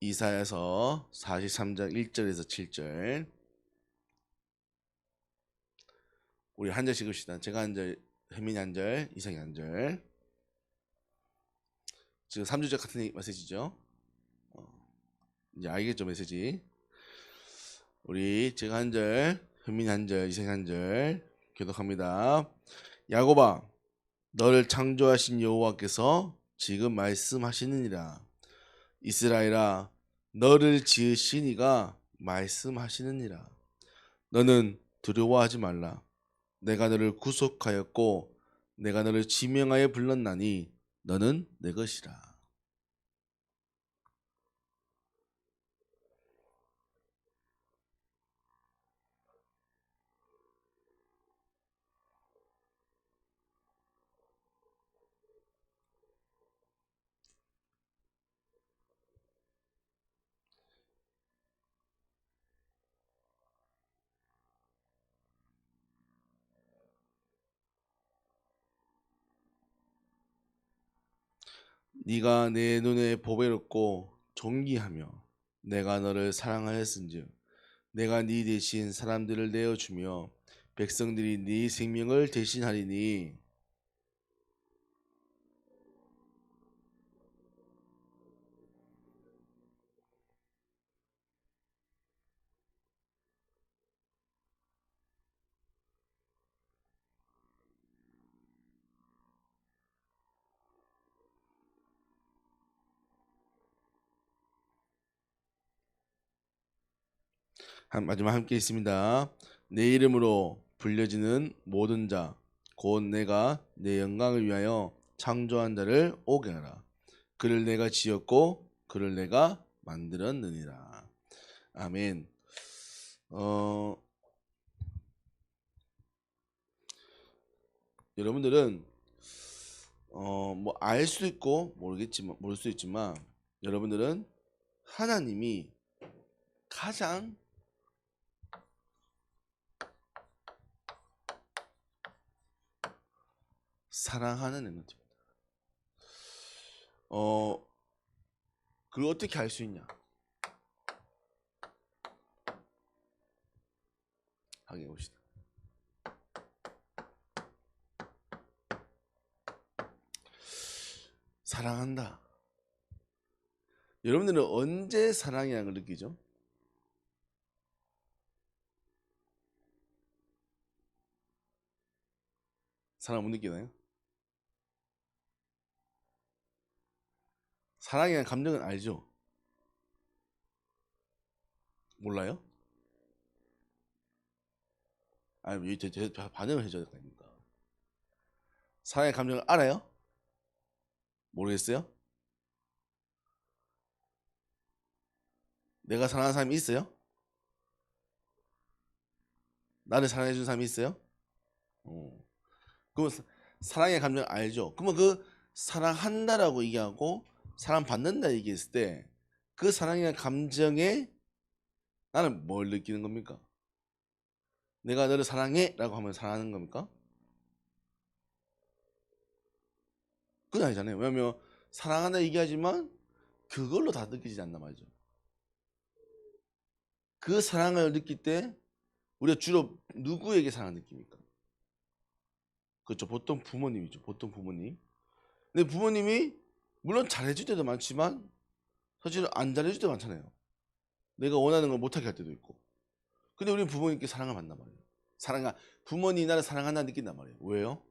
이사야서 43장 1절에서 7절. 우리 한 절씩 읽읍시다. 제가 한 절, 혜민이 한 절, 이상이 한 절. 지금 3주절 같은 메시지죠. 이제 알겠죠, 메시지. 우리 제가 한 절, 혜민이 한 절, 이상이 한 절 교독합니다. 야곱아, 너를 창조하신 여호와께서 지금 말씀하시느니라. 이스라엘아, 너를 지으신 이가 말씀하시느니라. 너는 두려워하지 말라. 내가 너를 구속하였고 내가 너를 지명하여 불렀나니 너는 내 것이라. 네가 내 눈에 보배롭고 존귀하며 내가 너를 사랑하였은즉 내가 네 대신 사람들을 내어주며 백성들이 네 생명을 대신하리니. 마지막 함께 있습니다. 내 이름으로 불려지는 모든 자 곧 내가 내 영광을 위하여 창조한 자를 오게 하라. 그를 내가 지었고 그를 내가 만들었느니라. 아멘. 여러분들은 뭐 알 수도 있고 모를 수도 있지만 여러분들은 하나님이 가장 사랑하는 에너지입니다. 그걸 어떻게 알 수 있냐? 확인해 봅시다. 사랑한다. 여러분들은 언제 사랑이라는 걸 느끼죠? 사랑 못 느끼나요? 사랑이라는 감정은 알죠? 몰라요? 아니, 제 반응을 해줘야 될 거 아닙니까? 사랑의 감정을 알아요? 모르겠어요? 내가 사랑하는 사람이 있어요? 나를 사랑해준 사람이 있어요? 그러면 사랑의 감정 알죠? 그러면 그 사랑한다라고 얘기하고 사랑받는다 얘기했을 때 그 사랑의 감정에 나는 뭘 느끼는 겁니까? 내가 너를 사랑해 라고 하면 사랑하는 겁니까? 그건 아니잖아요. 왜냐면 사랑한다 얘기하지만 그걸로 다 느끼지 않나 말이죠. 그 사랑을 느낄 때 우리가 주로 누구에게 사랑을 느낍니까? 그렇죠. 보통 부모님이죠. 보통 부모님. 근데 부모님이 물론 잘해줄 때도 많지만 사실 안 잘해줄 때도 많잖아요. 내가 원하는 걸 못하게 할 때도 있고. 근데 우리는 부모님께 사랑을 받단 말이에요. 부모님이 나를 사랑한다 느낀단 말이에요. 왜요?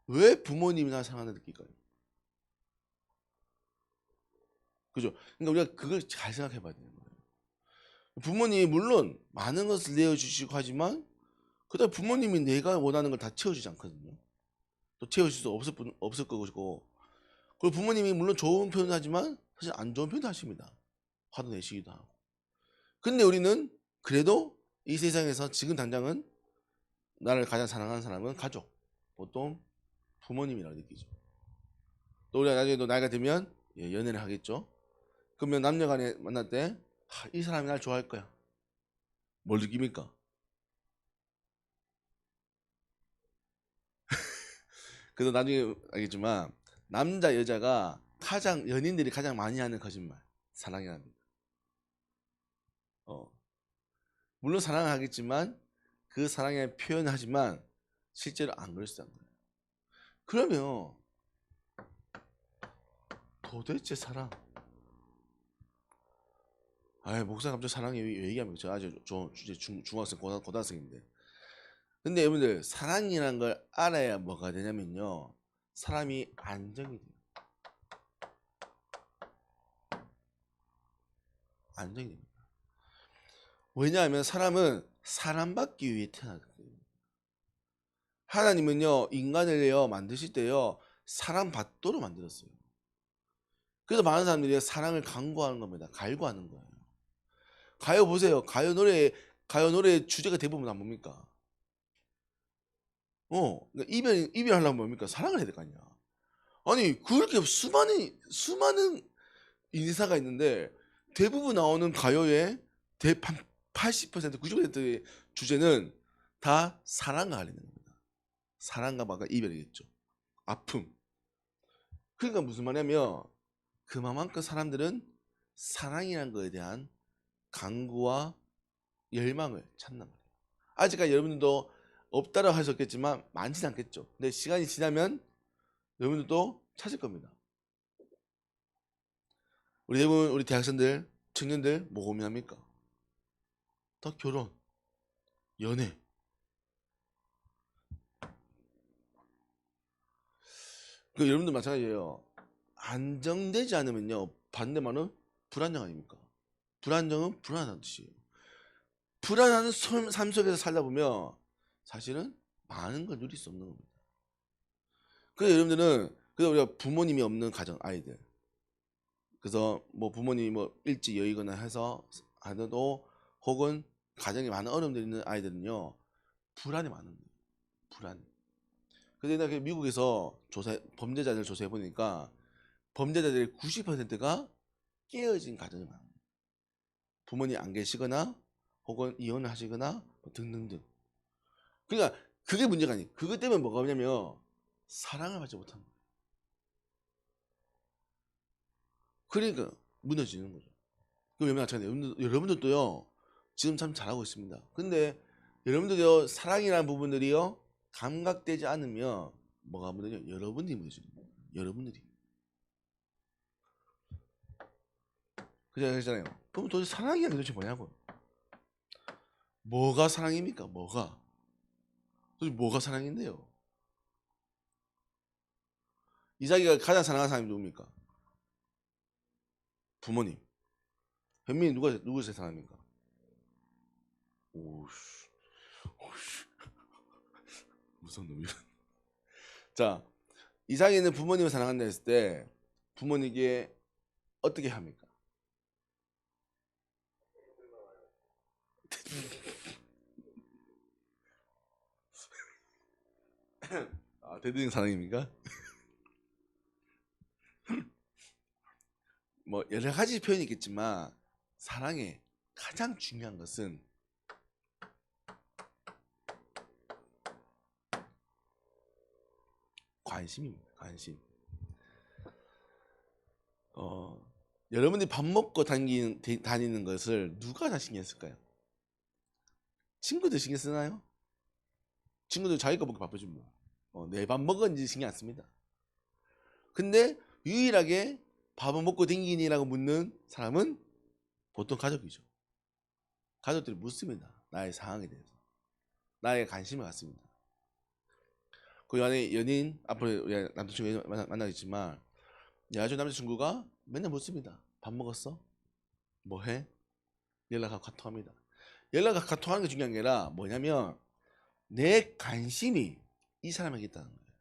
왜 부모님이 나를 사랑한다 느낄까요? 그죠? 그러니까 우리가 그걸 잘 생각해 봐야 되는 거예요. 부모님이 물론 많은 것을 내어주시고 하지만 그다음 부모님이 내가 원하는 걸 다 채워주지 않거든요. 또 채워줄 수 없을 거고. 그리고 부모님이 물론 좋은 표현을 하지만 사실 안 좋은 표현도 하십니다. 화도 내시기도 하고. 근데 우리는 그래도 이 세상에서 지금 당장은 나를 가장 사랑하는 사람은 가족, 보통 부모님이라고 느끼죠. 또 우리가 나중에 또 나이가 들면 연애를 하겠죠. 그러면 남녀간에 만날 때 이 사람이 날 좋아할 거야. 뭘 느낍니까? 그래서 나중에 알겠지만 남자 여자가 가장 연인들이 가장 많이 하는 거짓말 사랑이랍니다. 물론 사랑을 하겠지만 그 사랑의 표현을 하지만 실제로 안 그럴 수 있다는 거예요. 그러면 도대체 사랑? 목사 갑자기 사랑이 왜 얘기하면 저 아주 주제 중학생 고등학생인데. 근데 여러분들 사랑이라는 걸 알아야 뭐가 되냐면요, 사람이 안정이 돼요. 안정이 됩니다. 왜냐하면 사람은 사랑받기 위해 태어났거든요. 하나님은요 인간을요 만드실 때요 사랑받도록 만들었어요. 그래서 많은 사람들이 사랑을 강구하는 겁니다. 갈구하는 거예요. 가요 보세요. 가요 노래 주제가 대부분 안 뭡니까? 그러니까 이별하려면 뭡니까? 사랑을 해야 될 거 아니야. 아니 그렇게 수많은 인사가 있는데 대부분 나오는 가요의 80% 90%의 주제는 다 사랑과 관련된 겁니다. 사랑과 막 이별이겠죠. 아픔. 그러니까 무슨 말이냐면 그만큼 사람들은 사랑이라는 거에 대한 강구와 열망을 찾는 말이에요. 아직까지 여러분들도 없다고 하셨겠지만 많지는 않겠죠. 근데 시간이 지나면 여러분들도 찾을 겁니다. 우리 대부분 우리 대학생들, 청년들 뭐 고민합니까? 다 결혼, 연애. 그 여러분들 마찬가지예요. 안정되지 않으면요 반대말은 불안정 아닙니까? 불안정은 불안한 뜻이에요. 불안한 삶 속에서 살다 보면 사실은 많은 걸 누릴 수 없는 겁니다. 그래서 여러분들은 그래서 우리가 부모님이 없는 가정 아이들, 그래서 뭐 부모님이 뭐 일찍 여의거나 해서 하더라도 혹은 가정에 많은 어려움들이 있는 아이들은요 불안이 많은 거예요. 불안. 근데 내가 미국에서 범죄자들 조사해 보니까 범죄자들의 90%가 깨어진 가정이 많아요. 부모님 안 계시거나 혹은 이혼을 하시거나 등등등. 그러니까 그게 문제가 아니에요. 그것 때문에 뭐가 오냐면 사랑을 받지 못한 거예요. 그러니까 무너지는 거죠. 그럼 여러분들도요 지금 참 잘하고 있습니다. 근데 여러분들요 사랑이라는 부분들이요 감각되지 않으면 뭐가 무너져요? 여러분들이 무너지는 거예요. 여러분들이. 그잖아요. 그럼 도대체 사랑이 도대체 뭐냐고. 뭐가 사랑입니까? 뭐가? 도대체 뭐가 사랑인데요? 이삭이가 가장 사랑하는 사람이 누굽니까? 부모님. 현민이 누구 제일 사랑합니까? 오씨, 무슨 놈이야. 자, 이삭이는 부모님을 사랑한다 했을 때 부모님께 어떻게 합니까? 대드님 사랑입니까? 뭐 여러 가지 표현이 있겠지만 사랑의 가장 중요한 것은 관심입니다. 관심. 여러분들이 밥 먹고 다니는 것을 누가 다 신경 쓸까요? 친구들 신경 쓰나요? 친구들 자기 거 먹고 바쁘지 뭐. 내 밥 먹었는지 신경 안 씁니다. 근데 유일하게 밥은 먹고 댕기니라고 묻는 사람은 보통 가족이죠. 가족들이 묻습니다. 나의 상황에 대해서. 나의 관심을 갖습니다. 그 안에 연인, 앞으로 우리 남자친구 만나겠지만 여자친구 남자친구가 맨날 묻습니다. 밥 먹었어? 뭐 해? 연락하고 카톡합니다. 연락하고 카톡하는 게 중요한 게 아니라 뭐냐면 내 관심이 이 사람에게 있다는 거예요.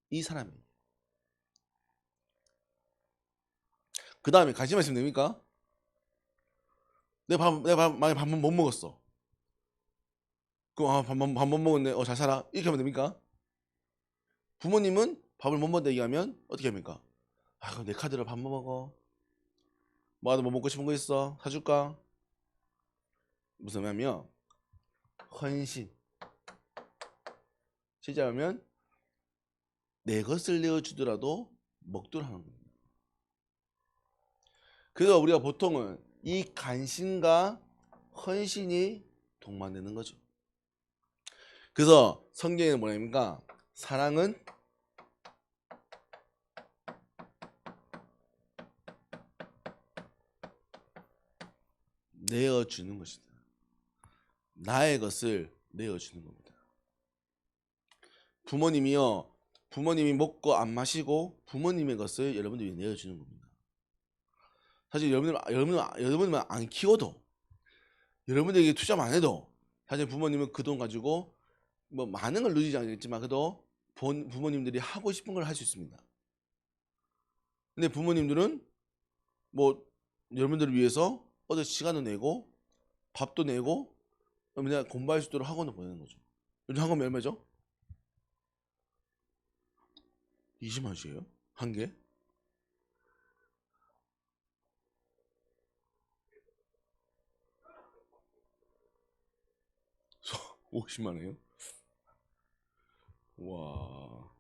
이 사람에게. 그 다음에 관심 있으면 됩니까? 만약에 밥만 못 먹었어. 그럼 밥 못 먹었네. 잘 살아. 이렇게 하면 됩니까? 부모님은 밥을 못 먹는다 얘기하면 어떻게 합니까? 그럼 내 카드로 밥 먹어. 뭐 먹고 싶은 거 있어? 사줄까? 무슨 말이냐면 헌신. 실제 하면 내 것을 내어주더라도 먹도록 하는 겁니다. 그래서 우리가 보통은 이 간신과 헌신이 동반되는 거죠. 그래서 성경에는 뭐랍니까? 사랑은 내어주는 것이다. 나의 것을 내어주는 겁니다. 부모님이 먹고 안 마시고 부모님의 것을 여러분들이 내어주는 겁니다. 사실 여러분들만 안 키워도, 여러분들에게 투자만 안 해도 사실 부모님은 그 돈 가지고 뭐 많은 걸 누리지 않겠지만 그래도 부모님들이 하고 싶은 걸 할 수 있습니다. 근데 부모님들은 뭐 여러분들을 위해서 어디 시간도 내고 밥도 내고 그냥 공부할 수 있도록 학원을 보내는 거죠. 요즘 학원 얼마죠? 20만 원씩이에요? 한 개? 50만 원이에요? 와,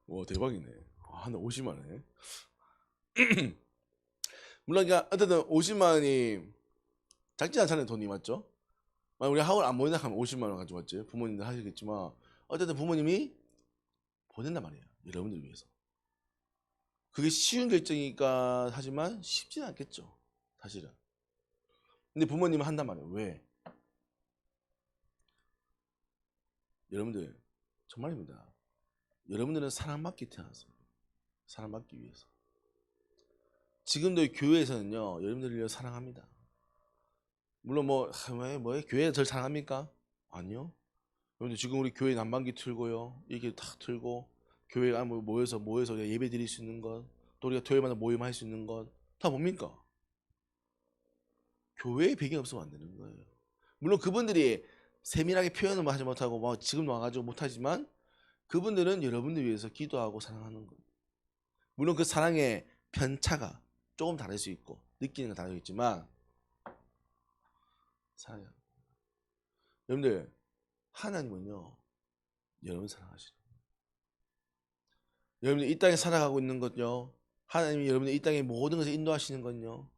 와 대박이네. 한 50만 원에. 물론 어쨌든 50만 원이 작지 않잖아요, 돈이. 맞죠? 만약 우리 학원 안 보낸다 하면 50만 원 가지고 왔지. 부모님들 하시겠지만 어쨌든 부모님이 보낸단 말이에요, 여러분들 위해서. 그게 쉬운 결정이니까 하지만 쉽지는 않겠죠, 사실은. 근데 부모님은 한단 말이에요. 왜? 여러분들 정말입니다. 여러분들은 사랑받기 태어났어요. 사랑받기 위해서. 지금도 교회에서는요, 여러분들을 사랑합니다. 물론 뭐 교회에서 저를 사랑합니까? 아니요. 여러분들 지금 우리 교회 난방기 틀고요, 이게 다 틀고 교회 모여서 예배 드릴 수 있는 것, 또 우리가 토요일마다 모임할 수 있는 것 다 뭡니까? 교회의 배경이 없으면 안 되는 거예요. 물론 그분들이 세밀하게 표현을 하지 못하고 지금 와가지고 못하지만 그분들은 여러분들 위해서 기도하고 사랑하는 거예요. 물론 그 사랑의 편차가 조금 다를 수 있고 느끼는 건 다르겠지만 사랑해요. 여러분들 하나님은요, 여러분 사랑하시는 거예요. 여러분들 이 땅에 살아가고 있는 것요, 하나님이 여러분들 이 땅의 모든 것을 인도하시는 건요,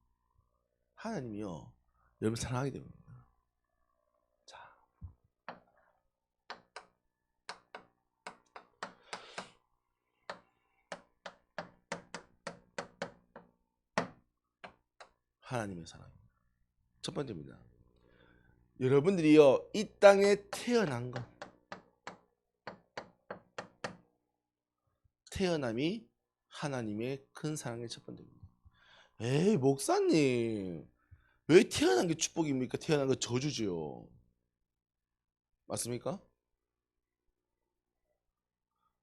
하나님이요 여러분 사랑하게 됩니다. 자, 하나님의 사랑입니다. 첫 번째입니다. 여러분들이요 이 땅에 태어난 것, 태어남이 하나님의 큰 사랑의 첫 번째입니다. 에이 목사님, 왜 태어난 게 축복입니까? 태어난 거 저주지요. 맞습니까?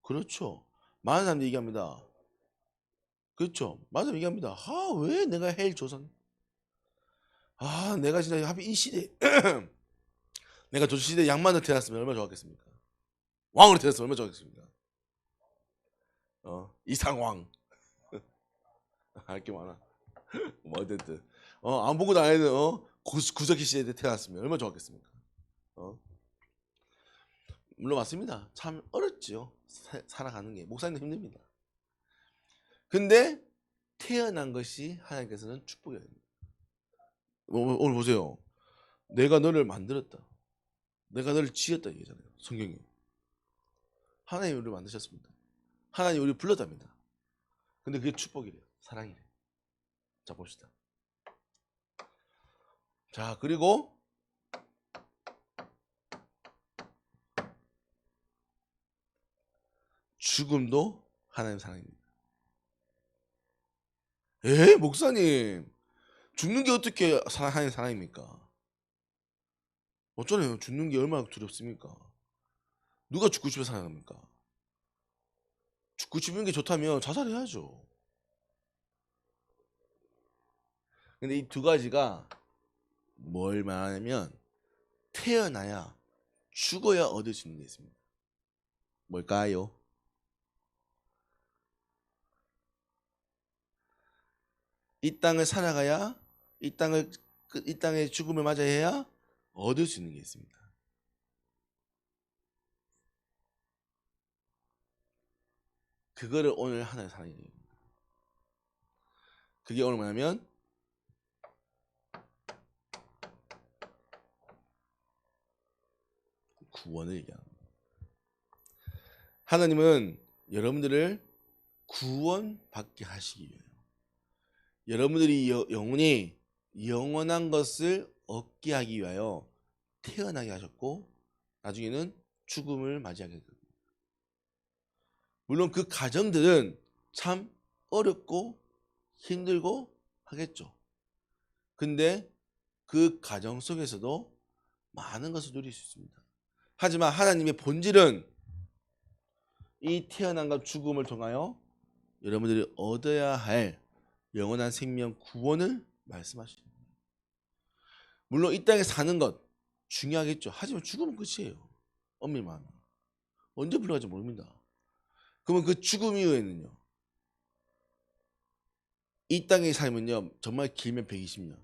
그렇죠. 많은 사람들이 얘기합니다. 그렇죠. 많은 사람들이 얘기합니다. 왜 내가 헬 조선, 내가 진짜 하필 이 시대 내가 조선시대 양반으로 태어났으면 얼마나 좋았겠습니까? 왕으로 태어났으면 얼마나 좋았겠습니까? 이상왕. 할 게 많아. 뭐 어쨌든 아무것도 안 해도 구석기 시대에 태어났으면 얼마나 좋았겠습니까? 물론 맞습니다. 참 어렵지요. 살아가는 게 목사님도 힘듭니다. 근데 태어난 것이 하나님께서는 축복이야 됩니다. 오늘 보세요. 내가 너를 만들었다, 내가 너를 지었다 얘기잖아요, 성경이. 하나님이 우리를 만드셨습니다. 하나님이 우리를 불렀답니다. 근데 그게 축복이래요, 사랑이래요. 자 봅시다. 자 그리고 죽음도 하나님 사랑입니다. 목사님, 죽는 게 어떻게 하나님 사랑입니까? 어쩌네요. 죽는 게 얼마나 두렵습니까? 누가 죽고 싶어 살아갑니까? 죽고 싶은 게 좋다면 자살해야죠. 근데 이 두 가지가 뭘 말하냐면 태어나야 죽어야 얻을 수 있는 게 있습니다. 뭘까요? 이 땅을 살아가야, 이 땅의 죽음을 맞이해야 얻을 수 있는 게 있습니다. 그거를 오늘 하나의 사랑이 돼요. 그게 오늘 뭐냐면 구원을 얘기합니다. 하나님은 여러분들을 구원받게 하시기 위해요. 여러분들이 영혼이 영원한 것을 얻게 하기 위하여 태어나게 하셨고 나중에는 죽음을 맞이하게 됩니다. 물론 그 과정들은 참 어렵고 힘들고 하겠죠. 근데 그 과정 속에서도 많은 것을 누릴 수 있습니다. 하지만 하나님의 본질은 이 태어남과 죽음을 통하여 여러분들이 얻어야 할 영원한 생명 구원을 말씀하십니다. 물론 이 땅에 사는 것 중요하겠죠. 하지만 죽음은 끝이에요. 엄밀만 언제 불러갈지 모릅니다. 그러면 그 죽음 이후에는요. 이 땅의 삶은요. 정말 길면 120년,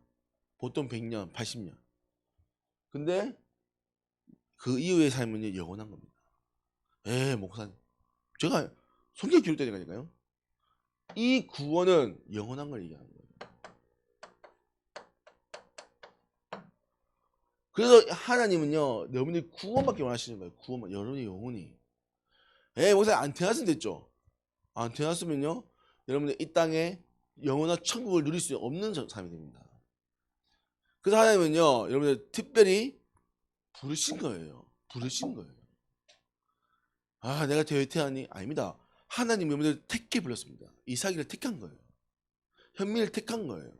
보통 100년, 80년. 근데 그 이후의 삶은요. 영원한 겁니다. 목사님. 제가 성경 기록되니까요. 이 구원은 영원한 걸 얘기하는 거예요. 그래서 하나님은요, 여러분이 구원받기 원하시는 거예요. 구원만, 여러분의 영혼이. 목사님 안 태어났으면 됐죠. 안 태어났으면요, 여러분들 이 땅에 영원한 천국을 누릴 수 없는 사람이 됩니다. 그래서 하나님은요, 여러분들 특별히 부르신 거예요. 부르신 거예요. 내가 태어나니? 아닙니다. 하나님 여러분들 택해 불렀습니다. 이삭이를 택한 거예요. 현미를 택한 거예요.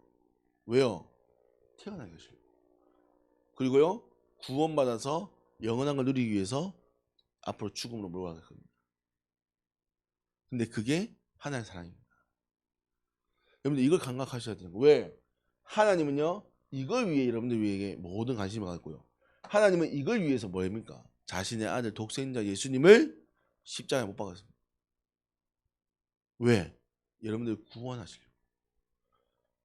왜요? 태어나게 하시려고. 그리고요, 구원받아서 영원한 걸 누리기 위해서 앞으로 죽음으로 몰아갈 겁니다. 근데 그게 하나님의 사랑입니다. 여러분들 이걸 감각하셔야 되는 거예요. 왜? 하나님은요, 이걸 위해 여러분들 위해 모든 관심을 갖고요. 하나님은 이걸 위해서 뭐입니까? 자신의 아들 독생자 예수님을 십자가에 못 박았습니다. 왜? 여러분들 구원하시려고.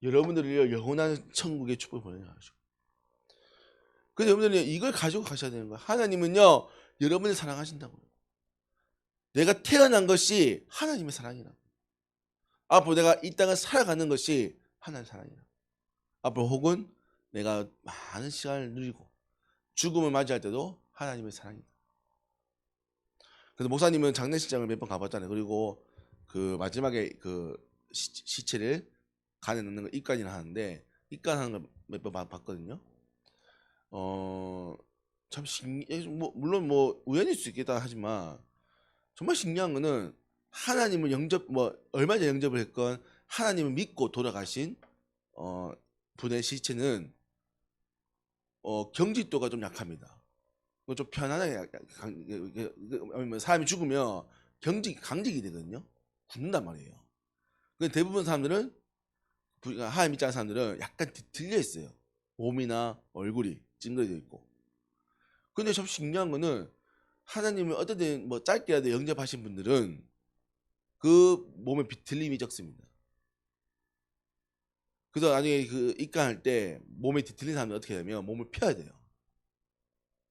여러분들을 영원한 천국의 축복을 보내려 하시고. 그래서 여러분들이 이걸 가지고 가셔야 되는 거예요. 하나님은요, 여러분을 사랑하신다고요. 내가 태어난 것이 하나님의 사랑이라고. 앞으로 내가 이 땅을 살아가는 것이 하나님의 사랑이라고. 앞으로 혹은 내가 많은 시간을 누리고 죽음을 맞이할 때도 하나님의 사랑이다. 그래서 목사님은 장례식장을 몇 번 가봤잖아요. 그리고 그 마지막에 그 시체를 간에 넣는 걸 입간이라 하는데 입간하는 걸 몇 번 봤거든요. 참 물론 우연일 수 있겠다 하지만 정말 신기한 거는 하나님을 얼마 전에 영접을 했건 하나님을 믿고 돌아가신 분의 시체는 경직도가 좀 약합니다. 좀 편안하게 사람이 죽으면 강직이 되거든요. 굳는단 말이에요. 근데 대부분 사람들은 하나님 믿지 않는 사람들은 약간 들려 있어요. 몸이나 얼굴이 찡그려져 있고. 근데 참 신기한 거는 하나님을 어쨌든 짧게라도 영접하신 분들은 그 몸에 뒤틀림이 적습니다. 그래서 나중에 그 입간할 때 몸에 뒤틀린 사람은 어떻게 하냐면 몸을 펴야 돼요.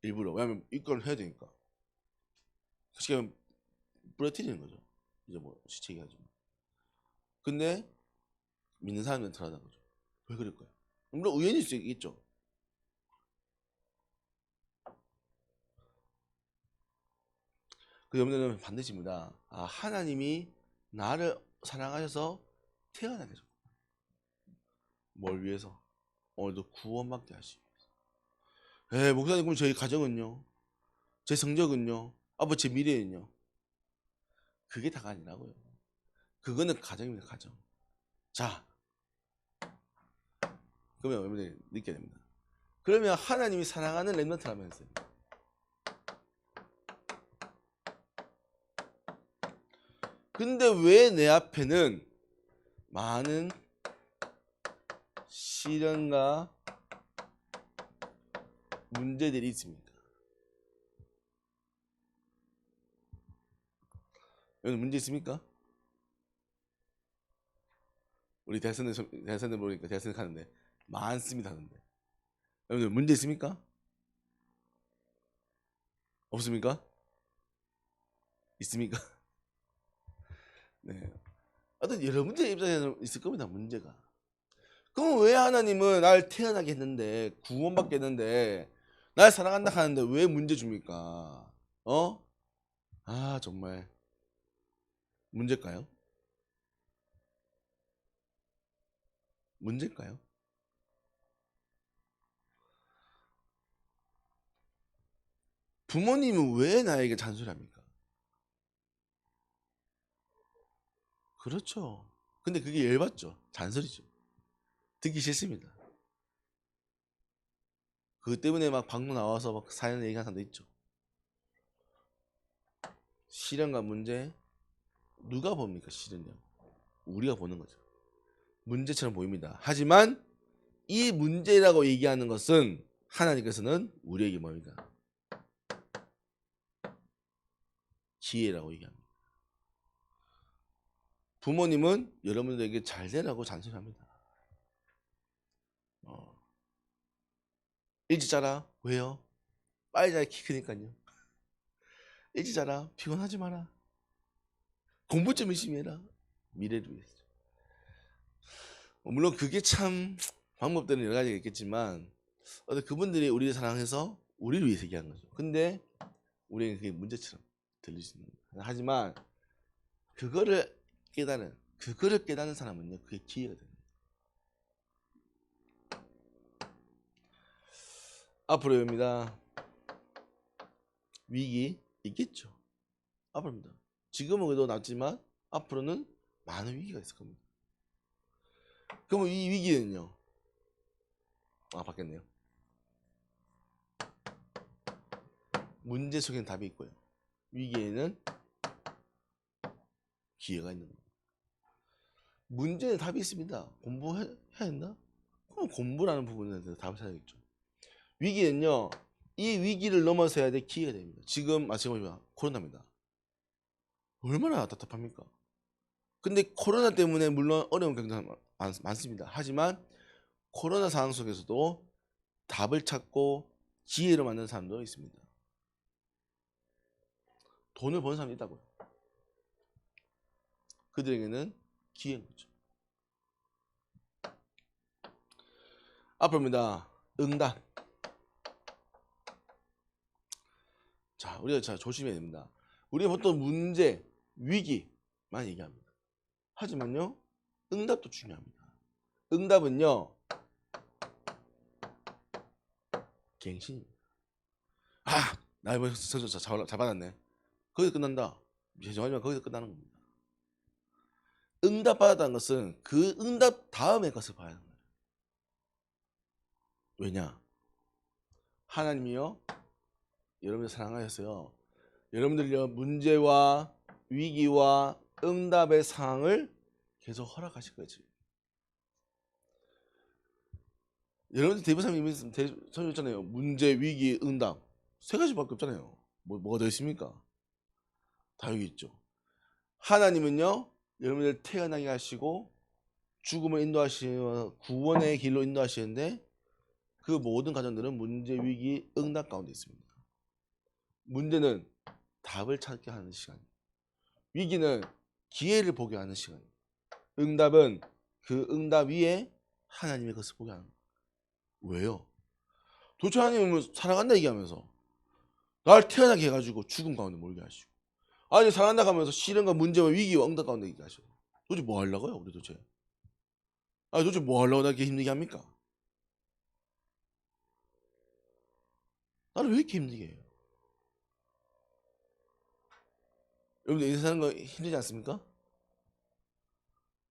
일부러. 왜냐면 입간을 해야 되니까. 지금 부러뜨리는 거죠. 이제 시체 얘기하죠. 근데 믿는 사람은 덜하다는 거죠. 왜 그럴까요? 물론 우연일 수 있겠죠. 그 여러분들은 반드시입니다. 하나님이 나를 사랑하셔서 태어나게 해줬고 뭘 위해서? 오늘도 구원받게 하시기 위해서. 목사님 그럼 저희 가정은요? 제 성적은요? 제 미래는요? 그게 다가 아니라고요. 그거는 가정입니다. 가정. 자, 그러면 여러분들이 느껴야 됩니다. 그러면 하나님이 사랑하는 렘넌트라면서요. 근데 왜 내 앞에는 많은 시련과 문제들이 있습니까? 여러분 문제 있습니까? 우리 대학생들 보니까 대학생 하는데 많습니다 하는데 여러분들 문제 있습니까? 없습니까? 있습니까? 네. 어떤 여러분들의 입장에서 있을 겁니다. 문제가. 그럼 왜 하나님은 날 태어나게 했는데 구원받게 했는데 날 사랑한다 하는데 왜 문제 줍니까? 어? 아 정말 문제일까요? 문제일까요? 부모님은 왜 나에게 잔소리합니까? 그렇죠. 근데 그게 열받죠. 잔소리죠. 듣기 싫습니다. 그것 때문에 막 방송 나와서 막 사연 얘기하는 사람도 있죠. 시련과 문제 누가 봅니까? 시련요. 우리가 보는 거죠. 문제처럼 보입니다. 하지만 이 문제라고 얘기하는 것은 하나님께서는 우리에게 뭡니까? 기회라고 얘기합니다. 부모님은 여러분들에게 잘 되라고 잔소리합니다. 일찍 자라. 왜요? 빨리 자야 키 크니까요. 일찍 자라. 피곤하지 마라. 공부 좀 열심히 해라. 미래를 위해서. 물론 그게 참 방법들은 여러 가지가 있겠지만 그분들이 우리를 사랑해서 우리를 위해서 얘기하는 거죠. 근데 우리에게 그게 문제처럼 들릴 수 있는 거예요. 하지만 그거를 깨닫는 사람은요, 그게 기회가 됩니다. 앞으로입니다. 위기 있겠죠. 앞으로입니다. 지금은 그래도 낫지만 앞으로는 많은 위기가 있을 겁니다. 그러면 이 위기는요. 바뀌었네요. 문제 속에는 답이 있고요. 위기에는 기회가 있는 겁니다. 문제는 답이 있습니다. 공부해야 했나? 그럼 공부라는 부분에 대해서 답을 찾아야겠죠. 위기는요. 이 위기를 넘어서야 될 기회가 됩니다. 지금 마찬가지로 코로나입니다. 얼마나 답답합니까? 근데 코로나 때문에 물론 어려운 굉장히 많습니다. 하지만 코로나 상황 속에서도 답을 찾고 기회를 만드는 사람도 있습니다. 돈을 버는 사람이 있다고요. 그들에게는 기회인 거죠. 앞으로입니다. 응답. 자, 우리가 잘 조심해야 됩니다. 우리가 보통 문제, 위기만 얘기합니다. 하지만요, 응답도 중요합니다. 응답은요, 갱신입니다. 나 이번에 잘 받았네. 거기서 끝난다. 죄송하지만 거기서 끝나는 겁니다. 응답 받았다는 것은 그 응답 다음의 것을 봐야 하는 거예요. 왜냐? 하나님이요, 여러분들 사랑하셔서요, 여러분들요, 문제와 위기와 응답의 상황을 계속 허락하실 거지. 여러분들 대부분 이미 설명했잖아요. 문제, 위기, 응답. 세 가지밖에 없잖아요. 뭐가 더 있습니까? 다 여기 있죠. 하나님은요, 여러분들 태어나게 하시고 죽음을 인도하시는 구원의 길로 인도하시는데 그 모든 과정들은 문제, 위기, 응답 가운데 있습니다. 문제는 답을 찾게 하는 시간, 위기는 기회를 보게 하는 시간, 응답은 그 응답 위에 하나님의 것을 보게 하는 거예요. 왜요? 도대체 하나님은 사랑한다 얘기하면서 날 태어나게 해가지고 죽음 가운데 몰게 하시고, 아니 사랑한다 하면서 시련과 문제와 위기와 응답 가운데 있게 하셔. 도대체 뭐 하려고요? 우리 도대체 도대체 뭐 하려고 나렇게 힘들게 합니까? 나를 왜 이렇게 힘들게 해요? 여러분들 인생 사는 거 힘들지 않습니까?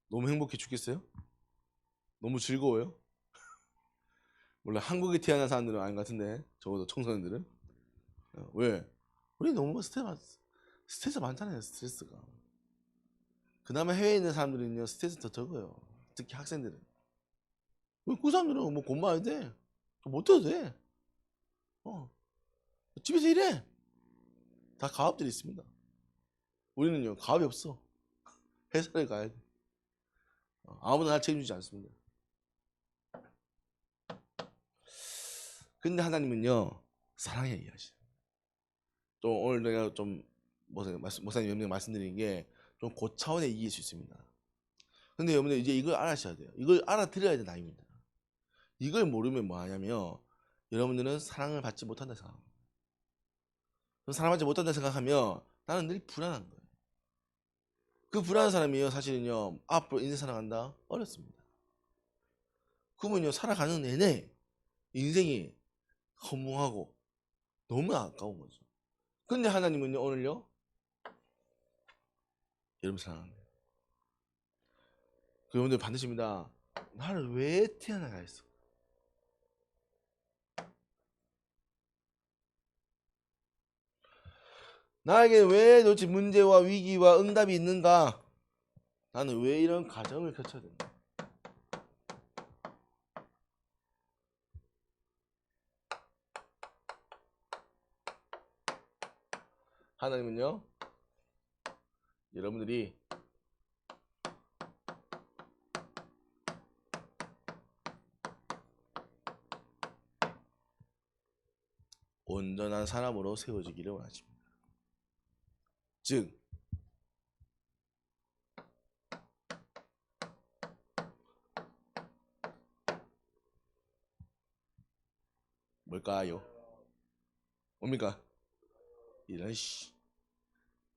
너무 행복해 죽겠어요? 너무 즐거워요? 물론 한국에 태어난 사람들은 아닌 것 같은데, 적어도 청소년들은. 왜? 우리 너무 스트레스 많잖아요. 스트레스가. 그나마 해외에 있는 사람들은요, 스트레스 더 적어요. 특히 학생들은. 그 사람들은 뭐 공부 안 해도 돼. 못해도 돼. 집에서 일해. 다 가업들이 있습니다. 우리는요, 가업이 없어. 회사를 가야 돼. 아무나 날 책임지지 않습니다. 근데 하나님은요, 사랑에 얘기하시죠. 또 오늘 내가 좀 목사님 말씀드린 게 좀 고차원의 이익일 수 있습니다. 근데 여러분들 이제 이걸 알아셔야 돼요. 이걸 알아들어야 되는 나이입니다. 이걸 모르면 뭐 하냐면 여러분들은 사랑을 받지 못한다 생각합니다. 사랑받지 못한다 생각하면 나는 늘 불안한 거예요. 그 불안한 사람이요 사실은요 앞으로 인생 살아간다 어렵습니다. 그러면요 살아가는 내내 인생이 허무하고 너무 아까운 거죠. 근데 하나님은요 오늘요 여러분 사랑합니다. 여러분들 반드시입니다. 나를 왜 태어나게 했어? 나에게 왜 도대체 문제와 위기와 응답이 있는가? 나는 왜 이런 과정을 거쳐야 된다? 하나님은요 여러분들이 온전한 사람으로 세워지기를 원하십니다. 즉 뭘까요? 뭡니까? 이런 씨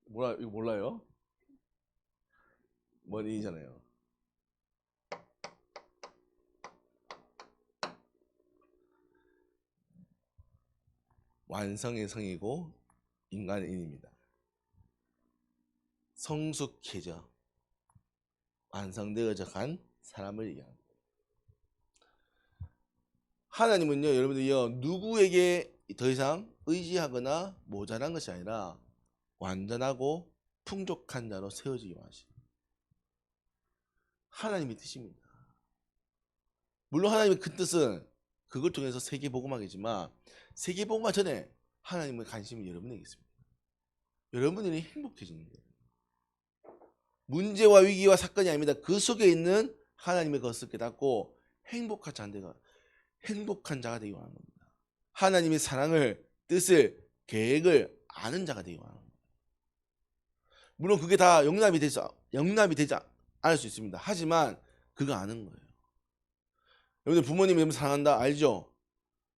뭐라 이거 몰라요? 머니잖아요. 완성의 성이고 인간의 인입니다. 성숙해져 완성되어져 간 사람을 얘기합니다. 하나님은요 여러분들이요 누구에게 더 이상 의지하거나 모자란 것이 아니라 완전하고 풍족한 자로 세워지기 원하십니다. 하나님의 뜻입니다. 물론 하나님의 그 뜻은 그걸 통해서 세계복음화겠지만 세계복음화 전에 하나님의 관심이 여러분에게 있습니다. 여러분들이 행복해지는 거예요. 문제와 위기와 사건이 아닙니다. 그 속에 있는 하나님의 것을 깨닫고 행복한 자가 되기 원하는 겁니다. 하나님의 사랑을 뜻을 계획을 아는 자가 되기 원하는 겁니다. 물론 그게 다 용납이 되지 않을 수 있습니다. 하지만 그거 아는 거예요. 여러분들 부모님 여러분 사랑한다 알죠?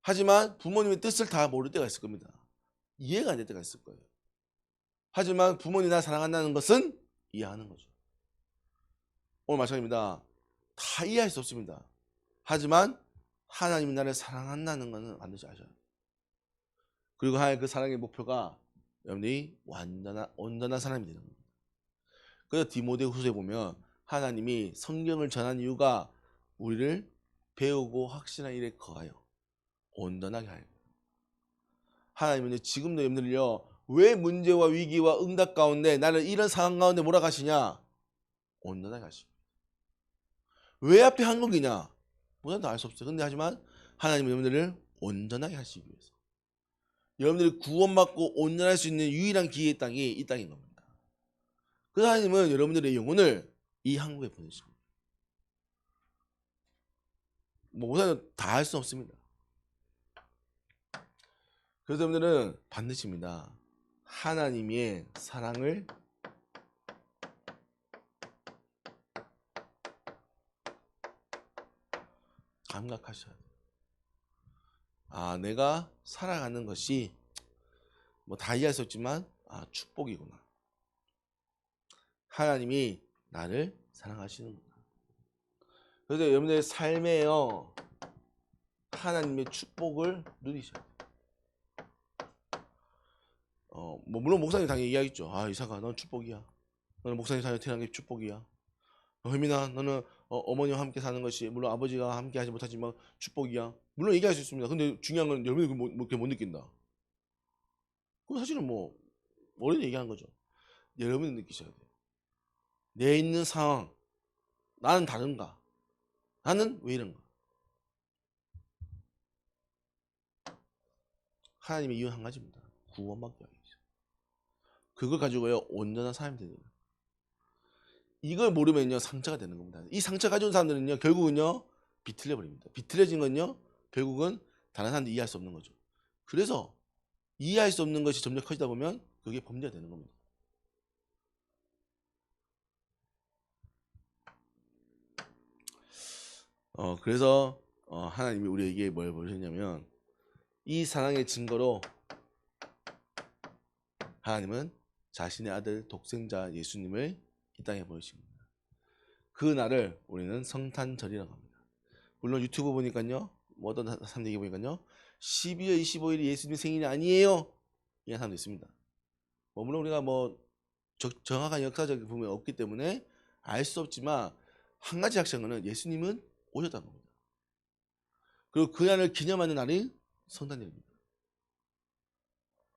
하지만 부모님의 뜻을 다 모를 때가 있을 겁니다. 이해가 안 될 때가 있을 거예요. 하지만 부모님이 나 사랑한다는 것은 이해하는 거죠. 오늘 마찬가지입니다. 다 이해할 수 없습니다. 하지만 하나님이 나를 사랑한다는 것은 반드시 아셔야 돼요. 그리고 하나님 그 사랑의 목표가 여러분들이 온전한 사람이 되는 겁니다. 그래서 디모데후서에 보면 하나님이 성경을 전한 이유가 우리를 배우고 확신한 일에 거하여 온전하게 하여. 하나님은 지금도 여러분들요 왜 문제와 위기와 응답 가운데 나를 이런 상황 가운데 몰아가시냐? 온전하게 하십니다. 왜 앞에 한국이냐? 뭐라도 알 수 없어요. 근데 하지만 하나님은 여러분들을 온전하게 하시기 위해서 여러분들이 구원받고 온전할 수 있는 유일한 기회의 땅이 이 땅인 겁니다. 그 하나님은 여러분들의 영혼을 이 한국에 보내십니다. 우선 다 할 수 없습니다. 그래서 여러분들은 반드시입니다. 하나님의 사랑을 감각하셔야 돼요. 아, 내가 살아가는 것이 뭐 다 이해할 수 없지만 축복이구나. 하나님이 나를 사랑하시는구나. 그래서 여러분들의 삶에요 하나님의 축복을 누리셔야 돼요. 뭐 물론 목사님 당연히 이야기했죠. 이사가 넌 축복이야. 너는 목사님 자녀 태어난 게 축복이야. 혜민아 너는 어머니와 함께 사는 것이 물론 아버지가 함께 하지 못하지만 축복이야. 물론 얘기할 수 있습니다. 근데 중요한 건 여러분이 그렇게 못 느낀다. 그건 사실은 뭐 어린 얘기하는 거죠. 여러분이 느끼셔야 돼요. 내 있는 상황 나는 다른가? 나는 왜 이런가? 하나님의 이유는 한 가지입니다. 구원받기 위해서. 그걸 가지고요 온전한 사람이 되는 거예요. 이걸 모르면요 상처가 되는 겁니다. 이 상처 가져온 사람들은요 결국은요 비틀려 버립니다. 비틀려진 건요 결국은 다른 사람들이 이해할 수 없는 거죠. 그래서 이해할 수 없는 것이 점점 커지다 보면 그게 범죄가 되는 겁니다. 그래서 하나님이 우리에게 뭘 보셨냐면 이 사랑의 증거로 하나님은 자신의 아들 독생자 예수님을 이 땅에 보내신 겁니다. 그 날을 우리는 성탄절이라고 합니다. 물론 유튜브 보니까요, 뭐 어떤 사람 얘기 보니까요, 12월 25일이 예수님 생일이 아니에요 이런 사람도 있습니다. 물론 우리가 정확한 역사적인 부분이 없기 때문에 알 수 없지만 한 가지 확실한 거는 예수님은 오셨다는 겁니다. 그리고 그 날을 기념하는 날이 성탄절입니다.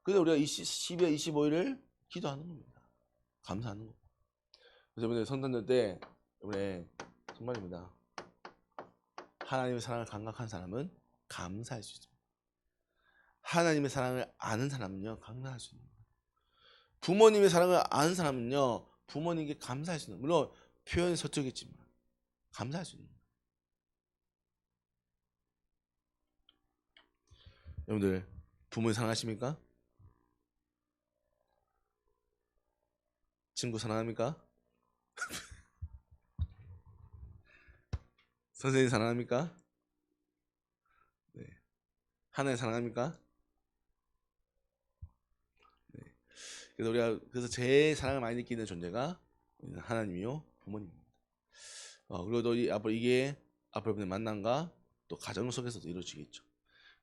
그래서 우리가 12월 25일을 기도하는 겁니다. 감사하는 겁니다. 그래서 여러분들 성탄절 때 여러분의 정말입니다. 하나님의 사랑을 감각한 사람은 감사할 수 있습니다. 하나님의 사랑을 아는 사람은요, 감사할 수 있는 거예요. 부모님의 사랑을 아는 사람은요, 부모님께 감사할 수 있는 거예요. 물론 표현이 서툴겠지만 감사할 수 있는 거예요. 여러분들 부모님 사랑하십니까? 친구 사랑합니까? 선생님 사랑합니까? 네. 하나님 사랑합니까? 네. 그래서 제일 사랑을 많이 느끼는 존재가 하나님이요, 부모님입니다. 그리고 또 앞으로 이게 여러분의 만남과 또 가정 속에서도 이루어지겠죠.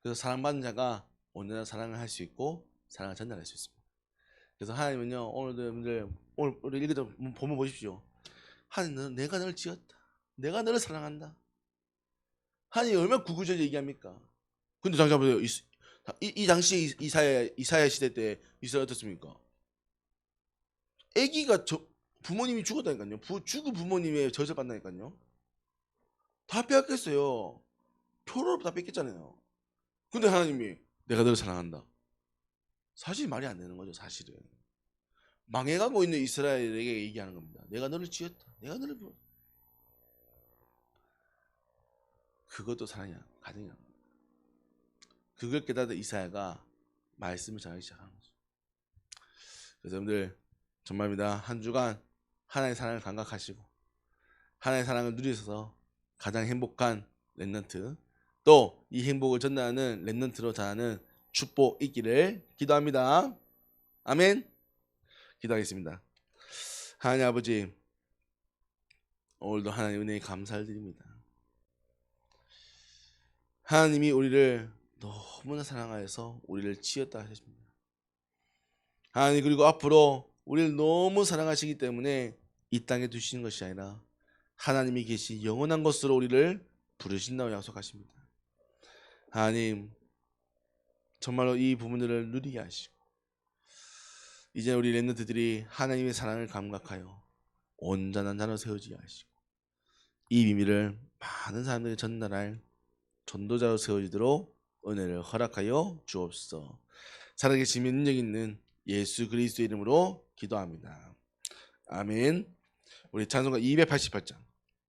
그래서 사랑받는 자가 온전한 사랑을 할 수 있고 사랑을 전달할 수 있습니다. 그래서 하나님은요, 오늘도 여러분들 오늘 읽으다 보면 보십시오. 하나님은 내가 너를 지었다. 내가 너를 사랑한다. 하나님이 얼마나 구구절절 얘기합니까? 근데 잠깐만요. 이 당시 이사야 시대 때 이스라엘 어떻습니까? 아기가 부모님이 죽었다니까요. 죽은 부모님의 저주 받다니까요. 다 빼앗겼어요. 표로 다 뺏겼잖아요. 근데 하나님이 내가 너를 사랑한다. 사실 말이 안 되는 거죠. 사실은 망해가고 있는 이스라엘에게 얘기하는 겁니다. 내가 너를 지었다. 내가 너를 부었다. 그것도 사랑이야. 가정이야. 그걸 깨닫은 이사야가 말씀을 전하기 시작하는 거죠. 그래서 여러분들 정말입니다. 한 주간 하나님의 사랑을 감각하시고 하나님의 사랑을 누리셔서 가장 행복한 렘넌트, 또 이 행복을 전달하는 렘넌트로 자라는 축복 있기를 기도합니다. 아멘. 기도하겠습니다. 하나님 아버지, 오늘도 하나님 은혜에 감사를 드립니다. 하나님이 우리를 너무나 사랑하여서 우리를 지었다 하셨습니다. 하나님, 그리고 앞으로 우리를 너무 사랑하시기 때문에 이 땅에 두시는 것이 아니라 하나님이 계신 영원한 것으로 우리를 부르신다고 약속하십니다. 하나님, 정말로 이 부분들을 누리게 하시고 이제 우리 렘넌트들이 하나님의 사랑을 감각하여 온전한 자로 세워지게 하시고 이 비밀을 많은 사람들에게 전달할 전도자로 세워지도록 은혜를 허락하여 주옵소서. 살아계신 능력 있는 예수 그리스도의 이름으로 기도합니다. 아멘. 우리 찬송가 288장